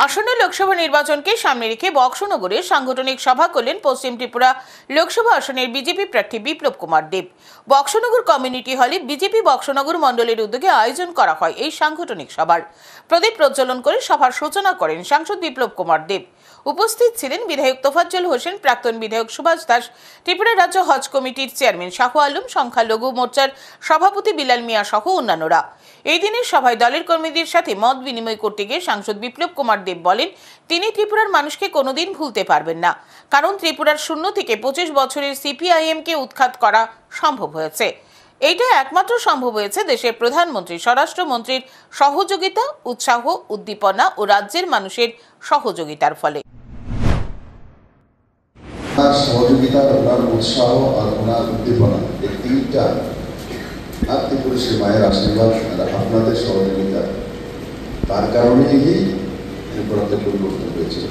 আসন্ন লোকসভা নির্বাচনকে সামনে রেখে বক্সনগরে সাংগঠনিক সভা করলেন পশ্চিম ত্রিপুরা লোকসভা আসনের বিজেপি প্রার্থী বিপ্লব কুমার দেব। বক্সনগর কমিউনিটি হলে বিজেপি বক্সনগর মণ্ডলের উদ্যোগে আয়োজন করা হয় এই সাংগঠনিক সভার। প্রদীপ প্রজ্বলন করে সভার সূচনা করেন সাংসদ বিপ্লব কুমার দেব। উপস্থিত ছিলেন বিধায়ক তোফাজ্জল হোসেন, প্রাক্তন বিধায়ক সুভাষ দাস, ত্রিপুরা রাজ্য হজ কমিটির চেয়ারম্যান শাহু আলম, সংখ্যালঘু মোর্চার সভাপতি বিলাল মিয়া সহ অন্যান্যরা। এই দিনের সভায় দলের কর্মীদের সাথে মত বিনিময় করতে গিয়ে সাংসদ বিপ্লব কুমার দেব বলেন, তিনি ত্রিপুরার মানুষকে কোনোদিন ভুলতে পারবেন না, কারণ ত্রিপুরার 0 থেকে 25 বছরের সিপিআইএমকে উৎখাত করা সম্ভব হয়েছে। এইটা একমাত্র সম্ভব হয়েছে দেশের প্রধানমন্ত্রী, স্বরাষ্ট্রমন্ত্রীর সহযোগিতা, উৎসাহ, উদ্দীপনা ও রাজ্যের মানুষের সহযোগিতার ফলে। সহযোগিতা, ওনার উৎসাহ আর ওনার উদ্দীপনা, এই তিনটা আর ত্রিপুরের মায়ের আশীর্বাদ আর আপনাদের সহযোগিতা, তার কারণেই ত্রিপুরাতে পরিবর্তন হয়েছিল।